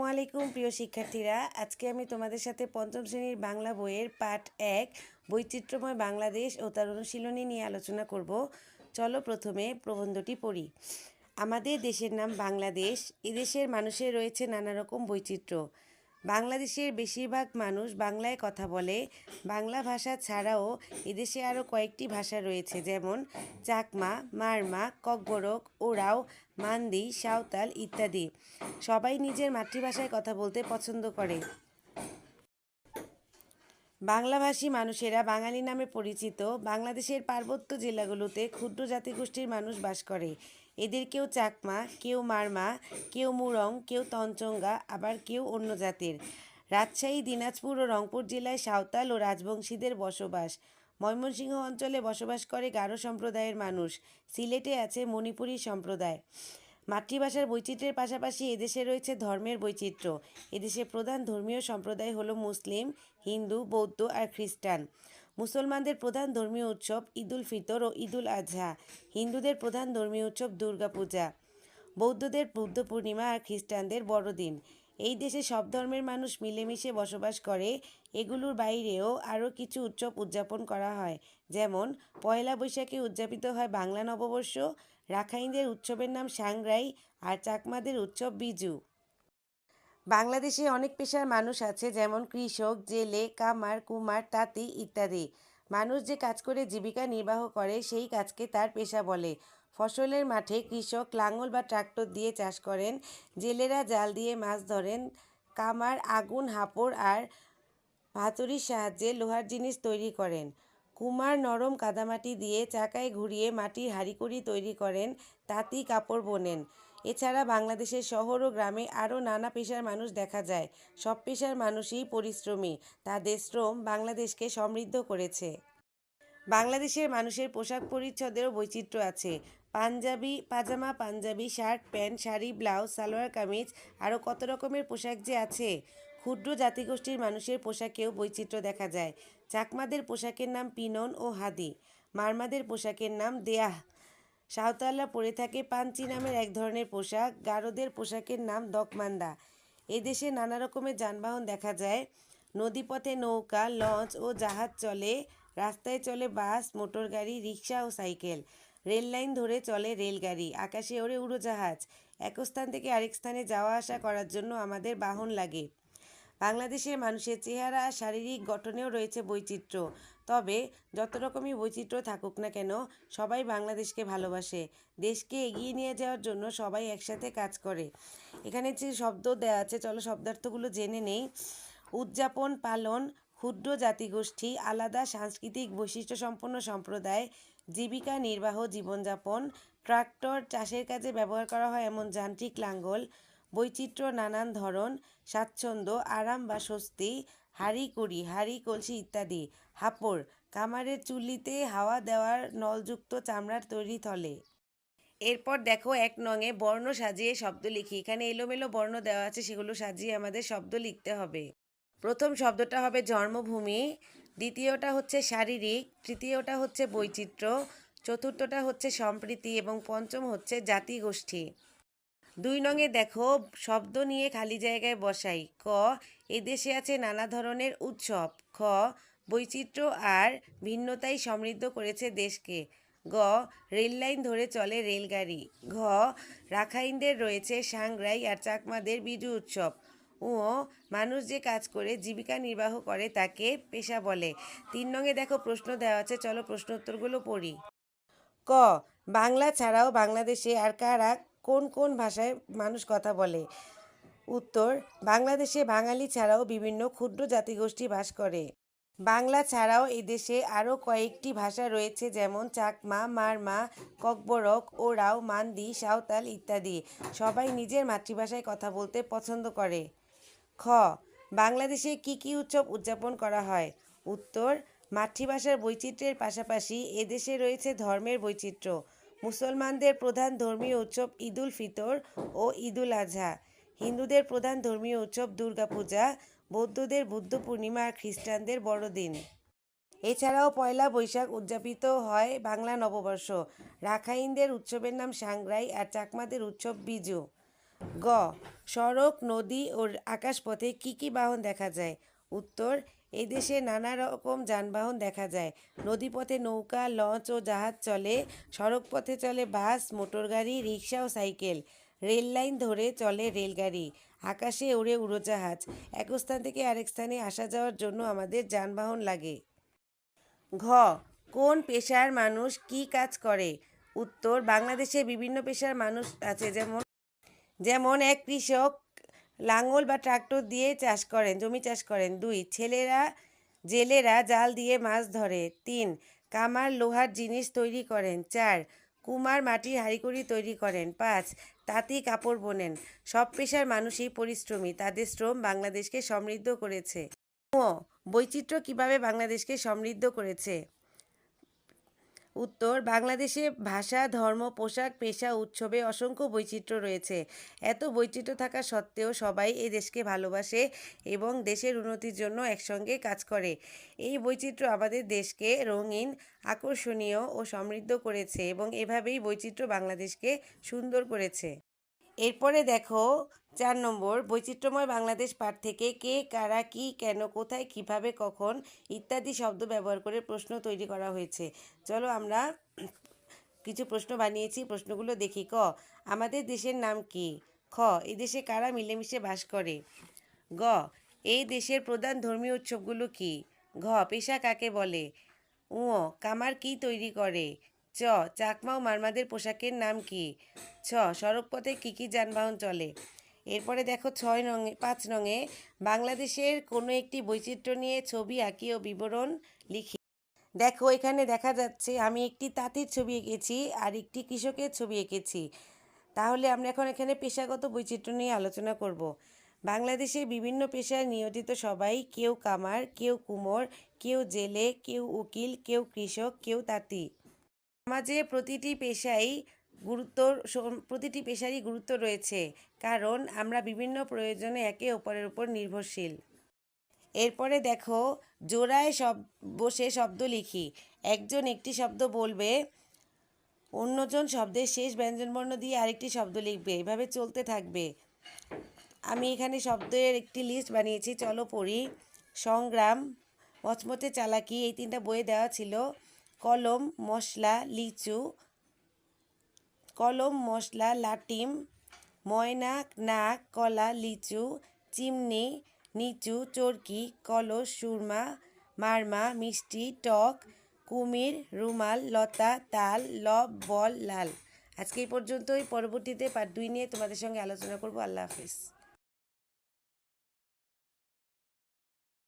আলাইকুম প্রিয় শিক্ষার্থীরা, আজকে আমি তোমাদের সাথে পঞ্চম শ্রেণীর বাংলা বইয়ের পাঠ ১ বৈচিত্র্যময় বাংলাদেশ ও তার অনুশীলনী নিয়ে আলোচনা করব। চলো প্রথমে প্রবন্ধটি পড়ি। আমাদের দেশের নাম বাংলাদেশ। এদেশের মানুষের রয়েছে নানা রকম বৈচিত্র্য। বাংলাদেশের বেশিরভাগ মানুষ বাংলায় কথা বলে। বাংলা ভাষা ছাড়াও এদেশে আরও কয়েকটি ভাষা রয়েছে, যেমন চাকমা, মারমা, ককবরক, ওরাও, মান্দি, সাঁওতাল ইত্যাদি। সবাই নিজের মাতৃভাষায় কথা বলতে পছন্দ করে। বাংলাভাষী মানুষেরা বাঙালি নামে পরিচিত। বাংলাদেশের পার্বত্য জেলাগুলোতে ক্ষুদ্র জাতিগোষ্ঠীর মানুষ বাস করে। এদের কেউ চাকমা, কেউ মারমা, কেউ মুরং, কেউ তঞ্চঙ্গা, আবার কেউ অন্য জাতের। রাজশাহী, দিনাজপুর ও রংপুর জেলায় সাঁওতাল ও রাজবংশীদের বসবাস। ময়মনসিংহ অঞ্চলে বসবাস করে গারো সম্প্রদায়ের মানুষ। সিলেটে আছে মণিপুরী সম্প্রদায়। মাতৃভাষার বৈচিত্র্যের পাশাপাশি এদেশে রয়েছে ধর্মের বৈচিত্র্য। এদেশে প্রধান ধর্মীয় সম্প্রদায় হলো মুসলিম, হিন্দু, বৌদ্ধ আর খ্রিস্টান। মুসলমানদের প্রধান ধর্মীয় উৎসব ঈদুল ফিতর ও ঈদুল আজহা। হিন্দুদের প্রধান ধর্মীয় উৎসব দুর্গাপূজা। বৌদ্ধদের বুদ্ধ পূর্ণিমা আর খ্রিস্টানদের বড়দিন। এই দেশে সব ধর্মের মানুষ মিলেমিশে বসবাস করে। এগুলোর বাইরেও আরও কিছু উৎসব উদযাপন করা হয়, যেমন পয়লা বৈশাখে উদযাপিত হয় বাংলা নববর্ষ। রাখাইনদের উৎসবের নাম সাংগ্রাই আর চাকমাদের উৎসব বিজু। বাংলাদেশে অনেক পেশার মানুষ আছে, যেমন কৃষক, জেলে, কামার, কুমার, তাঁতি ইত্যাদি। মানুষ যে কাজ করে জীবিকা নির্বাহ করে সেই কাজকে তার পেশা বলে। ফসলের মাঠে কৃষক লাঙল বা ট্রাক্টর দিয়ে চাষ করেন। জেলেরা জাল দিয়ে মাছ ধরেন। কামার আগুন, হাপড় আর হাতুড়ির সাহায্যে লোহার জিনিস তৈরি করেন। কুমার নরম কাদামাটি দিয়ে চাকায় ঘুরিয়ে মাটির হাঁড়িকুড়ি তৈরি করেন। তাঁতি কাপড় বোনেন। এছাড়া বাংলাদেশের শহর ও গ্রামে আরও নানা পেশার মানুষ দেখা যায়। সব পেশার মানুষই পরিশ্রমী। তাদের শ্রম বাংলাদেশকে সমৃদ্ধ করেছে। বাংলাদেশের মানুষের পোশাক পরিচ্ছদেরও বৈচিত্র্য আছে। Pyjama, Punjabi, shirt, pant, sari, blouse, salwar kameez, আরও কত রকমের পোশাক যে আছে। ক্ষুদ্র জাতিগোষ্ঠীর মানুষের পোশাকেও বৈচিত্র্য দেখা যায়। চাকমাদের পোশাকের নাম পিনন ও হাদি। মারমাদের পোশাকের নাম দেয়াহ। সাঁওতালরা পরে থাকে পাঞ্চি নামের এক ধরনের পোশাক। গারোদের পোশাকের নাম দকমান্দা। এদেশে নানা রকমের যানবাহন দেখা যায়। নদীপথে নৌকা, লঞ্চ ও জাহাজ চলে। রাস্তায় চলে বাস, মোটরগাড়ি, রিক্সা ও সাইকেল। রেল লাইন ধরে চলে রেলগাড়ি। আকাশে ওড়ে উড়োজাহাজ। এক স্থান থেকে আরেক স্থানে যাওয়া আসা করার জন্য আমাদের বাহন লাগে। বাংলাদেশের মানুষের চেহারা আর শারীরিক গঠনেও রয়েছে বৈচিত্র্য। তবে যত রকমই বৈচিত্র্য থাকুক না কেন, সবাই বাংলাদেশকে ভালোবাসে। দেশকে এগিয়ে নিয়ে যাওয়ার জন্য সবাই একসাথে কাজ করে। এখানে যে শব্দ দেওয়া আছে, চলো শব্দার্থগুলো জেনে নেই। উদযাপন, পালন, ক্ষুদ্র জাতিগোষ্ঠী, আলাদা সাংস্কৃতিক বৈশিষ্ট্যসম্পন্ন সম্প্রদায়, জীবিকা নির্বাহ, জীবনযাপন, ট্রাক্টর, চাষের কাজে ব্যবহার করা হয় এমন যান্ত্রিক লাঙ্গল, বৈচিত্র্য, নানান ধরন, স্বাচ্ছন্দ্য, আরাম বা স্বস্তি, হাঁড়ি-কুড়ি, হাঁড়ি, কলসি ইত্যাদি, হাপড়, কামারের চুল্লিতে হাওয়া দেওয়ার নলযুক্ত চামড়ার তৈরি থলে। এরপর দেখো ১ নংয়ে বর্ণ সাজিয়ে শব্দ লিখি। এখানে এলোমেলো বর্ণ দেওয়া আছে, সেগুলো সাজিয়ে আমাদের শব্দ লিখতে হবে। প্রথম শব্দটা হবে জন্মভূমি, দ্বিতীয়টা হচ্ছে শারীরিক, তৃতীয়টা হচ্ছে বৈচিত্র্য, চতুর্থটা হচ্ছে সম্প্রীতি এবং পঞ্চম হচ্ছে জাতিগোষ্ঠী। ২ নংয়ে দেখো শব্দ নিয়ে খালি জায়গায় বসাই। ক, এদেশে আছে নানা ধরনের উৎসব। খ, বৈচিত্র্য আর ভিন্নতাই সমৃদ্ধ করেছে দেশকে। গ, রেল লাইন ধরে চলে রেলগাড়ি। ঘ, রাখাইনদের রয়েছে সাংগ্রাই আর চাকমাদের বিজু উৎসব। ও, মানুষ যে কাজ করে জীবিকা নির্বাহ করে তাকে পেশা বলে। ৩ নংয়ে দেখো প্রশ্ন দেওয়া আছে, চলো প্রশ্ন উত্তরগুলো পড়ি। ক, বাংলা ছাড়াও বাংলাদেশে আর কারা কোন কোন ভাষায় মানুষ কথা বলে? উত্তর, বাংলাদেশে বাঙালি ছাড়াও বিভিন্ন ক্ষুদ্র জাতিগোষ্ঠী বাস করে। বাংলা ছাড়াও এদেশে আরও কয়েকটি ভাষা রয়েছে, যেমন চাকমা, মারমা, ককবরক, ওরাও, মান্দি, সাঁওতাল ইত্যাদি। সবাই নিজের মাতৃভাষায় কথা বলতে পছন্দ করে। খ, বাংলাদেশে কি কি উৎসব উদযাপন করা হয়? উত্তর, মাতৃভাষার বৈচিত্র্যের পাশাপাশি এদেশে রয়েছে ধর্মের বৈচিত্র্য। মুসলমানদের প্রধান ধর্মীয় উৎসব ঈদুল ফিতর ও ঈদুল আজহা। হিন্দুদের প্রধান ধর্মীয় উৎসব দুর্গাপূজা। বৌদ্ধদের বুদ্ধ পূর্ণিমা আর খ্রিস্টানদের বড়দিন। এছাড়াও পয়লা বৈশাখ উদযাপিত হয় বাংলা নববর্ষ। রাখাইনদের উৎসবের নাম সাংগ্রাই আর চাকমাদের উৎসব বিজু। গ, সড়ক, নদী ও আকাশপথে কি কি বাহন দেখা যায়? উত্তর, এই দেশে নানা রকম যানবাহন দেখা যায়। নদীপথে নৌকা, লঞ্চ ও জাহাজ চলে। সড়ক পথে চলে বাস, মোটরগাড়ি, রিক্সা ও সাইকেল। রেল লাইন ধরে চলে রেলগাড়ি। আকাশে ওড়ে উড়োজাহাজ। এক স্থান থেকে আরেক স্থানে আসা যাওয়ার জন্য আমাদের যানবাহন লাগে। ঘ, কোন পেশার মানুষ কি কাজ করে? উত্তর, বাংলাদেশে বিভিন্ন পেশার মানুষ আছে, যেমন যেমন এক কৃষক লাঙল বা ট্রাক্টর দিয়ে চাষ করেন, জমি চাষ করেন। 2, জেলেরা জাল দিয়ে মাছ ধরে। 3, কামার লোহার জিনিস তৈরি করেন। 4, কুমার মাটির হাঁড়িকুড়ি তৈরি করেন। 5, তাঁতি কাপড় বোনেন। সব পেশার মানুষই পরিশ্রমী, তাদের শ্রম বাংলাদেশকে সমৃদ্ধ করেছে। বৈচিত্র্য কিভাবে বাংলাদেশকে সমৃদ্ধ করেছে? উত্তর, বাংলাদেশে ভাষা, ধর্ম, পোশাক, পেশা, উৎসবে অসংখ্য বৈচিত্র্য রয়েছে। এত বৈচিত্র্য থাকা সত্ত্বেও সবাই এই দেশকে ভালোবাসে এবং দেশের উন্নতির জন্য একসঙ্গে কাজ করে। এই বৈচিত্র্য আমাদের দেশকে রঙিন, আকর্ষণীয় ও সমৃদ্ধ করেছে এবং এভাবেই বৈচিত্র্য বাংলাদেশকে সুন্দর করেছে। এরপরে দেখো 4 নম্বর, বৈচিত্র্যময় বাংলাদেশ পাঠ থেকে কে, কারা, কি, কেন, কোথায়, কিভাবে, কখন ইত্যাদি শব্দ ব্যবহার করে প্রশ্ন তৈরি করা হয়েছে। চলো আমরা কিছু প্রশ্ন বানিয়েছি, প্রশ্নগুলো দেখি। ক, আমাদের দেশের নাম কি? খ, এই দেশে কারা মিলেমিশে বাস করে? গ, এই দেশের প্রধান ধর্মীয় উৎসবগুলো কি? ঘ, পেশা কাকে বলে? উ, কামার কি তৈরি করে? চ, চাকমা ও মারমাদের পোশাকের নাম কি? ছ, সড়কপথে কি কি যানবাহন চলে? এরপরে দেখো 5 নংয়ে বাংলাদেশের কোনো একটি বৈচিত্র্য নিয়ে ছবি আঁকি ও বিবরণ লিখি। দেখো এখানে দেখা যাচ্ছে আমি একটি তাঁতির ছবি এঁকেছি আর একটি কৃষকের ছবি এঁকেছি। তাহলে আমরা এখন এখানে পেশাগত বৈচিত্র্য নিয়ে আলোচনা করব। বাংলাদেশে বিভিন্ন পেশায় নিয়োজিত সবাই, কেউ কামার, কেউ কুমোর, কেউ জেলে, কেউ উকিল, কেউ কৃষক, কেউ তাঁতি। সমাজে প্রতিটি পেশারই গুরুত্ব রয়েছে, কারণ আমরা বিভিন্ন প্রয়োজনে একে অপরের উপর নির্ভরশীল। এরপরে দেখো জোড়ায় বসে শব্দ লিখি। একজন একটি শব্দ বলবে, অন্যজন শব্দের শেষ ব্যঞ্জনবর্ণ দিয়ে আরেকটি শব্দ লিখবে, এভাবে চলতে থাকবে। আমি এখানে শব্দের একটি লিস্ট বানিয়েছি, চলো পড়ি। সংগ্রাম, মচমচে চালাকি, এই 3টা বইয়ে দেওয়া ছিল। কলম, মশলা, লিচু, কলম, মশলা, লাটিম, ময়না, নাক, কলা, লিচু, চিমনি, নিচু, চরকি, কলস, সুরমা, মারমা, মিষ্টি, টক, কুমির, রুমাল, লতা, তাল, লব, বল, লাল। আজকে এই পর্যন্তই। পরবর্তীতে পার্ট 2 নিয়ে তোমাদের সঙ্গে আলোচনা করব। আল্লাহ হাফিজ।